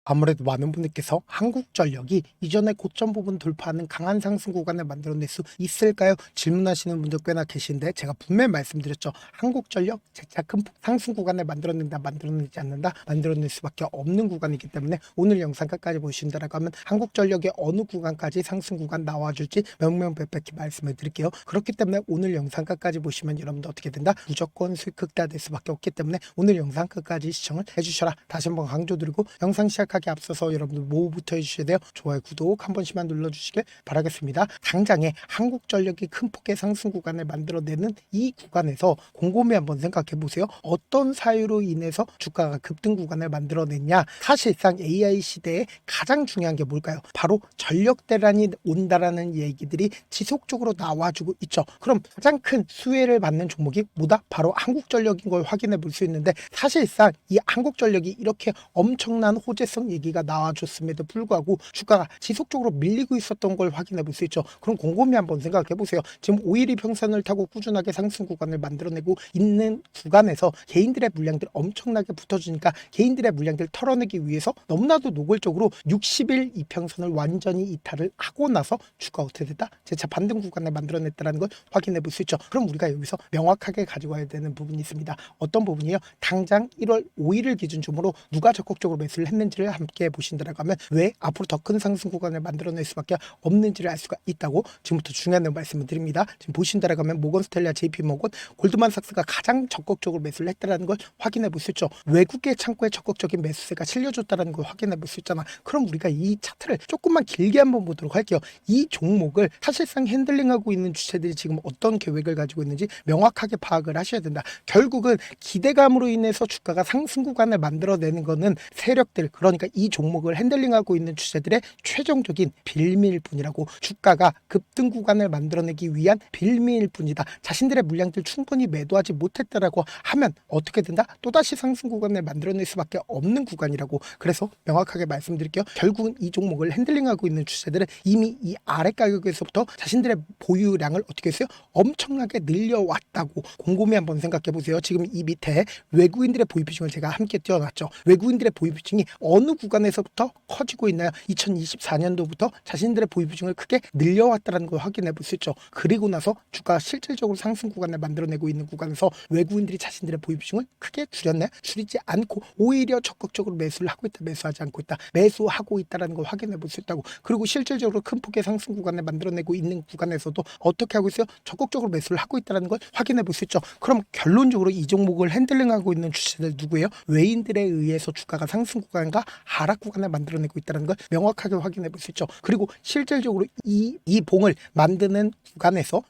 아무래도 많은 분들께서 한국전력이 이전에 고점 부분 돌파하는 강한 상승 구간을 만들어낼 수 있을까요? 질문하시는 분들 꽤나 계신데 제가 분명히 말씀드렸죠. 한국전력 재차 큰 상승 구간을 만들어낸다, 만들어내지 않는다, 만들어낼 수밖에 없는 구간이기 때문에 오늘 영상 끝까지 보신다라고 하면 한국전력의 어느 구간까지 상승 구간 나와줄지 명명백백히 말씀을 드릴게요. 그렇기 때문에 오늘 영상 끝까지 보시면 여러분들 어떻게 된다? 무조건 수익 극대화될 수밖에 없기 때문에 오늘 영상 끝까지 시청을 해주셔라. 다시 한번 강조드리고 영상 시작하기 앞서서 여러분들 뭐부터 해주셔야 돼요? 좋아요, 구독 한 번씩만 눌러주시길 바라겠습니다. 당장에 한국전력이 큰 폭의 상승 구간을 만들어내는 이 구간에서 곰곰이 한번 생각해 보세요. 어떤 사유로 인해서 주가가 급등 구간을 만들어냈냐? 사실상 AI 시대에 가장 중요한 게 뭘까요? 바로 전력 대란이 온다라는 얘기들이 지속적으로 나와주고 있죠. 그럼 가장 큰 수혜를 받는 종목이 뭐다? 바로 한국전력인 걸 확인해 볼 수 있는데, 사실상 이 한국전력이 이렇게 엄청난 호재성 얘기가 나와줬음에도 불구하고 주가가 지속적으로 밀리고 있었던 걸 확인해 볼 수 있죠. 그럼 곰곰이 한번 생각해 보세요. 지금 5일이 평선을 타고 꾸준하게 상승 구간을 만들어내고 있는 구간에서 개인들의 물량들 엄청나게 붙어주니까 개인들의 물량들 털어내기 위해서 너무나도 노골적으로 60일 이평선을 완전히 이탈을 하고 나서 주가 어떻게 됐다? 재차 반등 구간을 만들어냈다는 걸 확인해 볼 수 있죠. 그럼 우리가 여기서 명확하게 가지고 와야 되는 부분이 있습니다. 어떤 부분이요? 당장 1월 5일을 기준점으로 누가 적극적으로 매수를 했는지를 함께 보신다라고 하면 왜 앞으로 더 큰 상승 구간을 만들어낼 수밖에 없는지를 알 수가 있다고 지금부터 중요한 말씀을 드립니다. 지금 보신다라고 하면 모건스탠리와 JP모건, 골드만삭스가 가장 적극적으로 매수를 했다는 걸 확인해 볼 수 있죠. 외국의 창구에 적극적인 매수세가 실려줬다는 걸 확인해 볼 수 있잖아. 그럼 우리가 이 차트를 조금만 길게 한번 보도록 할게요. 이 종목을 사실상 핸들링하고 있는 주체들이 지금 어떤 계획을 가지고 있는지 명확하게 파악을 하셔야 된다. 결국은 기대감으로 인해서 주가가 상승 구간을 만들어내는 거는 세력들, 그러니까 이 종목을 핸들링하고 있는 주체들의 최종적인 빌미일 뿐이라고. 주가가 급등 구간을 만들어내기 위한 빌미일 뿐이다. 자신들의 물량들 충분히 매도하지 못했다라고 하면 어떻게 된다? 또다시 상승 구간을 만들어낼 수밖에 없는 구간이라고. 그래서 명확하게 말씀드릴게요. 결국은 이 종목을 핸들링하고 있는 주체들은 이미 이 아래 가격에서부터 자신들의 보유량을 어떻게 했어요? 엄청나게 늘려왔다고. 곰곰이 한번 생각해 보세요. 지금 이 밑에 외국인들의 보유 비중을 제가 함께 띄워놨죠. 외국인들의 보유 비중이 어느 구간에서부터 커지고 있나요? 2024년도부터 자신들의 보유 비중을 크게 늘려왔다는 걸 확인해 볼 수 있죠. 그리고 나서 주가가 실질적으로 상승 구간을 만들어내고 있는 구간에서 외국인들이 자신들의 보유 비중을 크게 줄였나요? 줄이지 않고 오히려 적극적으로 매수를 하고 있다, 매수하지 않고 있다, 매수하고 있다는 걸 확인해 볼 수 있다고. 그리고 실질적으로 큰 폭의 상승 구간을 만들어내고 있는 구간에서도 어떻게 하고 있어요? 적극적으로 매수를 하고 있다는 걸 확인해 볼 수 있죠. 그럼 결론적으로 이 종목을 핸들링하고 있는 주체들 누구예요? 외인들에 의해서 주가가 상승 구간과 하락 구간을 만들어내고 있다는 걸 명확하게 확인해 볼 수 있죠. 그리고 실질적으로 이 봉을 만드는 구간에서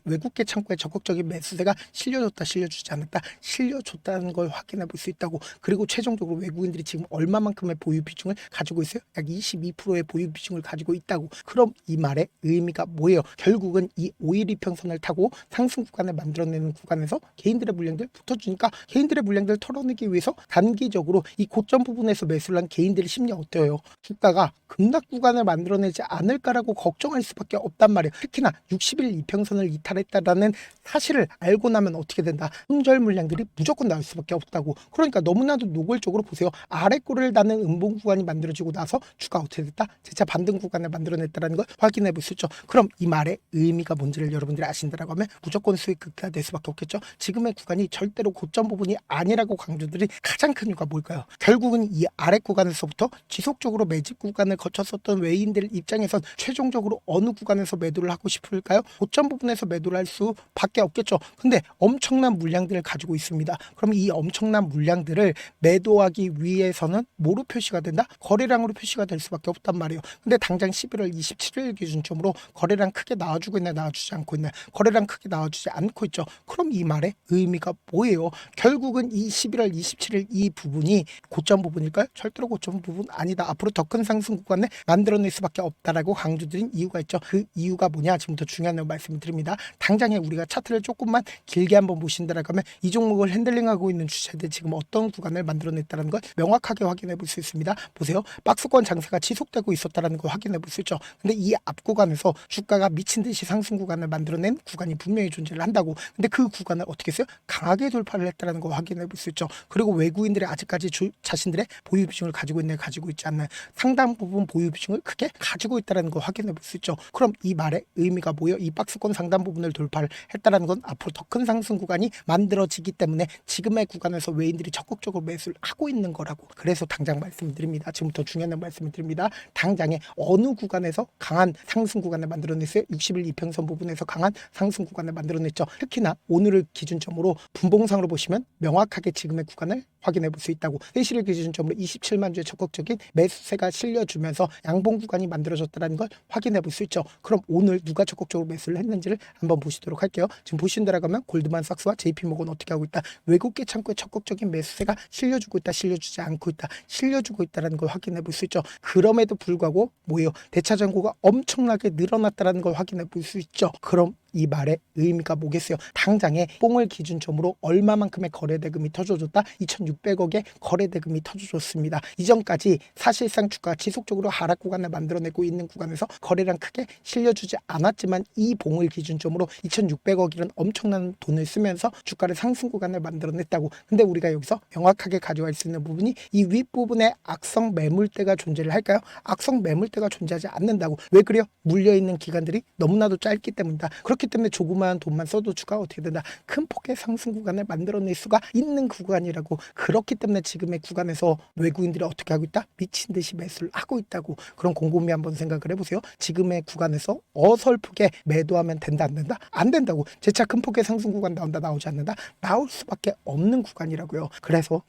외국계 창구에 적극적인 매수세가 실려줬다, 실려주지 않았다, 실려줬다는 걸 확인해 볼 수 있다고. 그리고 최종적으로 외국인들이 지금 얼마만큼의 보유 비중을 가지고 있어요? 약 22%의 보유 비중을 가지고 있다고. 그럼 이 말의 의미가 뭐예요? 결국은 이 5일 이평선을 타고 상승 구간을 만들어내는 구간에서 개인들의 물량들 붙어주니까 개인들의 물량들 털어내기 위해서 단기적으로 이 고점 부분에서 매수를 한 개인들의 심리 어때요? 주가가 급락 구간을 만들어내지 않을까라고 걱정할 수밖에 없단 말이에요. 특히나 60일 이평선을 이탈했다라는 사실을 알고 나면 어떻게 된다? 손절 물량들이 무조건 나올 수밖에 없다고. 그러니까 너무나도 노골적으로 보세요. 아래 꼴을 다는 음봉 구간이 만들어지고 나서 주가 어떻게 됐다? 재차 반등 구간을 만들어냈다는 걸 확인해 볼 수 있죠. 그럼 이 말의 의미가 뭔지를 여러분들이 아신다라고 하면 무조건 수익 극대화 될 수밖에 없겠죠. 지금의 구간이 절대로 고점 부분이 아니라고 강조들이 가장 큰 이유가 뭘까요? 결국은 이 아래 구간에서부터 지속적으로 매집 구간을 거쳤었던 외인들 입장에선 최종적으로 어느 구간에서 매도를 하고 싶을까요? 고점 부분에서 매도를 할 수밖에 없겠죠. 근데 엄청난 물량들을 가지고 있습니다. 그럼 이 엄청난 물량들을 매도하기 위해서는 뭐로 표시가 된다? 거래량으로 표시가 될 수밖에 없단 말이에요. 근데 당장 11월 27일 기준점으로 거래량 크게 나와주고 있나요? 나와주지 않고 있나요? 거래량 크게 나와주지 않고 있죠. 그럼 이 말의 의미가 뭐예요? 결국은 이 11월 27일 이 부분이 고점 부분일까요? 절대로 고점 부분 아니다. 앞으로 더 큰 상승 구간을 만들어낼 수밖에 없다라고 강조드린 이유가 있죠. 그 이유가 뭐냐? 지금부터 중요한 말씀을 드립니다. 당장에 우리가 차트를 조금만 길게 한번 보신다라고 하면 이 종목을 핸들링하고 있는 주체들 지금 어떤 구간을 만들어냈다는 걸 명확하게 확인해 볼 수 있습니다. 보세요. 박스권 장세가 지속되고 있었다는 걸 확인해 볼 수 있죠. 근데 이 앞 구간에서 주가가 미친 듯이 상승 구간을 만들어낸 구간이 분명히 존재를 한다고. 근데 그 구간을 어떻게 했어요? 강하게 돌파를 했다는 걸 확인해 볼 수 있죠. 그리고 외국인들이 아직까지 자신들의 보유 비중을 가지고 있나요? 가지고 있지 않나요? 상당 부분 보유 비중을 크게 가지고 있다는 걸 확인해 볼 수 있죠. 그럼 이 말의 의미가 뭐예요? 이 박스권 상단 부분을 돌파를 했다는 건 앞으로 더 큰 상승 구간이 만들어지기 때문에 지금의 구간에서 외인들이 적극적으로 매수를 하고 있는 거라고. 그래서 당장 말씀드립니다. 지금부터 중요한 말씀을 드립니다. 당장에 어느 구간에서 강한 상승 구간을 만들어냈어요? 60일 이평선 부분에서 강한 상승 구간을 만들어냈죠. 특히나 오늘을 기준점으로 분봉상으로 보시면 명확하게 지금의 구간을 확인해 볼 수 있다고. 3시를 기준점으로 27만 주의 적극적인 매수세가 실려주면서 양봉 구간이 만들어졌다는 걸 확인해 볼 수 있죠. 그럼 오늘 누가 적극적으로 매수를 했는지를 한번 보시도록 할게요. 지금 보신 대로 가면 골드만삭스와 JP모건 어떻게 하고 있다? 외국계 창구에 적극적인 매수세가 실려주고 있다, 실려주지 않고 있다, 실려주고 있다는 걸 확인해 볼 수 있죠. 그럼에도 불구하고 뭐예요? 대차 잔고가 엄청나게 늘어났다는 걸 확인해 볼 수 있죠. 그럼 이 말의 의미가 뭐겠어요? 당장에 뽕을 기준점으로 얼마만큼의 거래대금이 터져줬다? 2,600억의 거래대금이 터져줬습니다. 이전까지 사실상 주가가 지속적으로 하락 구간을 만들어내고 있는 구간에서 거래량 크게 실려주지 않았지만 이 봉을 기준점으로 2,600억이라는 엄청난 돈을 쓰면서 주가를 상승 구간을 만들어냈다고. 근데 우리가 여기서 명확하게 가져갈 수 있는 부분이 이 윗부분에 악성 매물대가 존재를 할까요? 악성 매물대가 존재하지 않는다고. 왜 그래요? 물려있는 기간들이 너무나도 짧기 때문이다. 그렇기 때문에 조그마한 돈만 써도 주가가 어떻게 된다? 큰 폭의 상승 구간을 만들어낼 수가 있는 구간이라고. 그렇기 때문에 지금의 구간에서 외국인들이 어떻게 하고 있다? 미친 듯이 매수를 하고 있다고. 그럼 곰곰이 한번 생각을 해보세요. 지금의 구간에서 어설프게 매도하면 된다, 안 된다? 안 된다고. 재차 큰 폭의 상승 구간 나온다, 나오지 않는다? 나올 수밖에 없는 구간이라고요. 그래서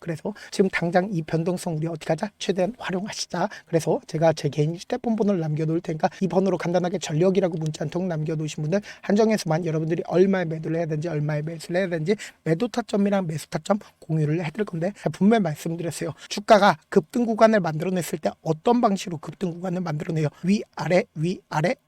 지금 당장 이 변동성 우리 어떻게 하자? 최대한 활용하시자. 그래서 제가 제 개인 휴대폰 번호를 남겨놓을 테니까 이 번호로 간단하게 전력이라고 문자 한 통 남겨놓으신 분들 한정해서만 여러분들이 얼마에 매도를 해야 되는지, 얼마에 매수를 해야 되는지 매도 타점이랑 매수 타점 공유를 해드릴 건데, 분명히 말씀드렸어요. 주가가 급등 구간을 만들어냈을 때 어떤 방식으로 급등 구간을 만들어내요? 위아래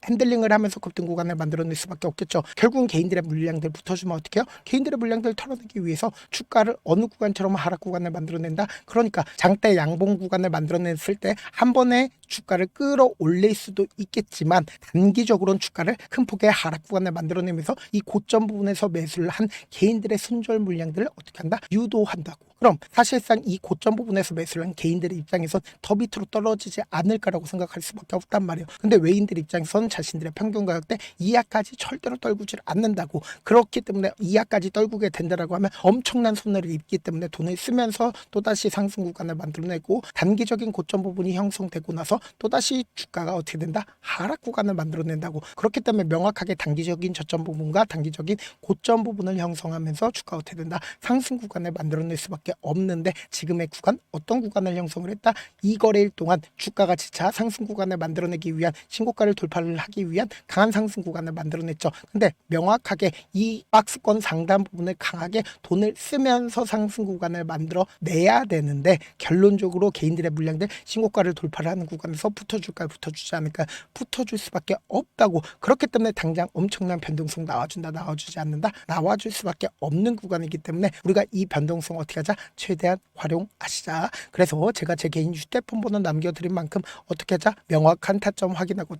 핸들링을 하면서 급등 구간을 만들어낼 수밖에 없겠죠. 결국은 개인들의 물량들 붙어주면 어떻게 해요? 개인들의 물량들을 털어내기 위해서 주가를 어느 구간처럼 하락 구간을 만들어낸다. 그러니까 장대 양봉 구간을 만들어냈을 때 한 번에 주가를 끌어올릴 수도 있겠지만 단기적으로는 주가를 큰 폭의 하락 구간을 만들어내면서 이 고점 부분에서 매수를 한 개인들의 손절 물량들을 어떻게 한다? 유도한다고. 그럼 사실상 이 고점 부분에서 매수를 한 개인들의 입장에선 더 밑으로 떨어지지 않을까라고 생각할 수밖에 없단 말이에요. 근데 외인들 입장에서는 자신들의 평균 가격대 이하까지 절대로 떨구지 않는다고. 그렇기 때문에 이하까지 떨구게 된다라고 하면 엄청난 손해를 입기 때문에 돈을 쓰면서 또다시 상승 구간을 만들어내고 단기적인 고점 부분이 형성되고 나서 또다시 주가가 어떻게 된다? 하락 구간을 만들어낸다고. 그렇기 때문에 명확하게 단기적인 저점 부분과 단기적인 고점 부분을 형성하면서 주가가 어떻게 된다? 상승 구간을 만들어낼 수밖에 없는데 지금의 구간 어떤 구간을 형성을 했다? 이 거래일 동안 주가가 지차 상승 구간을 만들어내기 위한 신고가를 돌파를 하기 위한 강한 상승 구간을 만들어냈죠. 근데 명확하게 이 박스권 상단 부분을 강하게 돈을 쓰면서 상승 구간을 만들어내야 되는데 결론적으로 개인들의 물량들 신고가를 돌파를 하는 구간에서 붙어줄까요? 붙어주지 않을까요? 붙어줄 수밖에 없다고. 그렇기 때문에 당장 엄청난 변동성 나와준다, 나와주지 않는다? 나와줄 수밖에 없는 구간이기 때문에 우리가 이 변동성 어떻게 하자? 최대한 활용하시자. 그래서 제가 제 개인 휴대폰 번호 남겨드린 만큼 어떻게 하자? 명확한 타점 확인하고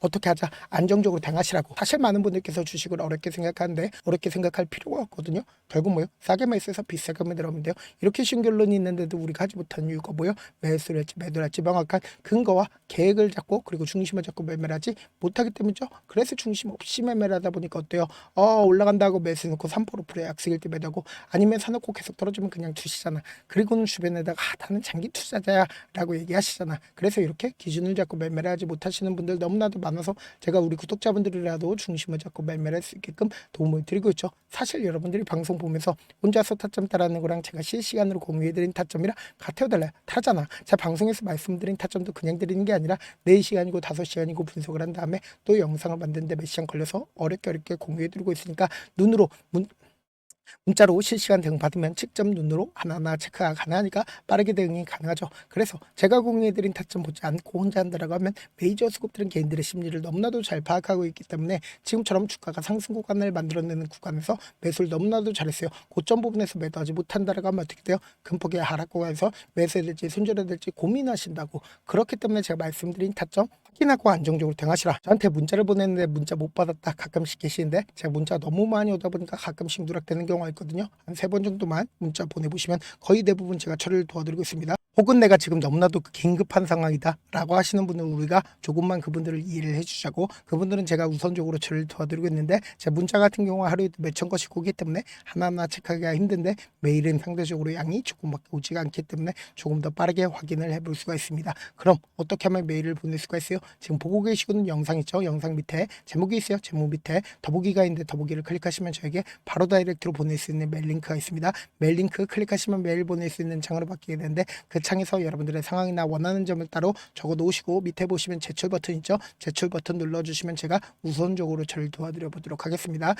어떻게 하자? 안정적으로 대응하시라고. 사실 많은 분들께서 주식을 어렵게 생각하는데 어렵게 생각할 필요가 없거든요. 결국 뭐요? 싸게 매수해서 비싸게 매도하면 돼요. 이렇게 쉬운 결론이 있는데도 우리가 하지 못한 이유가 뭐요? 매수를 할지 매도를 할지 명확한 근거와 계획을 잡고 그리고 중심을 잡고 매매를 하지 못하기 때문이죠. 그래서 중심 없이 매매를 하다 보니까 어때요? 올라간다고 매수해놓고 3%의 약식일 때 매도하고 아니면 사놓고 계속 떨어지면 그냥 두시잖아. 그리고는 주변에다가 나는 장기 투자자야 라고 얘기하시잖아. 그래서 이렇게 기준을 잡고 매매를 하지 못하시는 분들 너무나도 많아서 제가 우리 구독자분들이라도 중심을 잡고 매매를 할 수 있게끔 도움을 드리고 있죠. 사실 여러분들이 방송 보면서 혼자서 타점 따라하는 거랑 제가 실시간으로 공유해드린 타점이랑 같아요, 달라요? 다르잖아. 제가 방송에서 말씀드린 타점도 그냥 드리는 게 아니라 4시간이고 5시간이고 분석을 한 다음에 또 영상을 만드는데 몇 시간 걸려서 어렵게 공유해드리고 있으니까 눈으로 문자로 실시간 대응 받으면 직접 눈으로 하나하나 체크가 가능하니까 빠르게 대응이 가능하죠. 그래서 제가 공유해드린 타점 보지 않고 혼자 한다라고 하면 메이저 수급들은 개인들의 심리를 너무나도 잘 파악하고 있기 때문에 지금처럼 주가가 상승 구간을 만들어내는 구간에서 매수를 너무나도 잘했어요. 고점 부분에서 매도하지 못한다라고 하면 어떻게 돼요? 큰 폭의 하락 구간에서 매수해야 될지 손절해야 될지 고민하신다고. 그렇기 때문에 제가 말씀드린 타점 확인하고 안정적으로 대응하시라. 저한테 문자를 보냈는데 문자 못 받았다 가끔씩 계시는데 제가 문자 너무 많이 오다 보니까 가끔씩 누락되는 경우가 있거든요. 한 3번 정도만 문자 보내보시면 거의 대부분 제가 처리를 도와드리고 있습니다. 혹은 내가 지금 너무나도 긴급한 상황이다 라고 하시는 분은 우리가 조금만 그분들을 이해를 해주자고, 그분들은 제가 우선적으로 저를 도와드리고 있는데, 제 문자 같은 경우 하루에 몇천 건씩 오기 때문에 하나하나 체크하기가 힘든데, 메일은 상대적으로 양이 조금밖에 오지가 않기 때문에 조금 더 빠르게 확인을 해볼 수가 있습니다. 그럼 어떻게 하면 메일을 보낼 수가 있어요? 지금 보고 계시는 영상 있죠? 영상 밑에 제목이 있어요. 제목 밑에 더보기가 있는데 더보기를 클릭하시면 저에게 바로 다이렉트로 보낼 수 있는 메일 링크가 있습니다. 메일 링크 클릭하시면 메일 보낼 수 있는 창으로 바뀌게 되는데, 그 창에서 여러분들의 상황이나 원하는 점을 따로 적어 놓으시고, 밑에 보시면 제출 버튼 있죠? 제출 버튼 눌러주시면 제가 우선적으로 저를 도와드려 보도록 하겠습니다.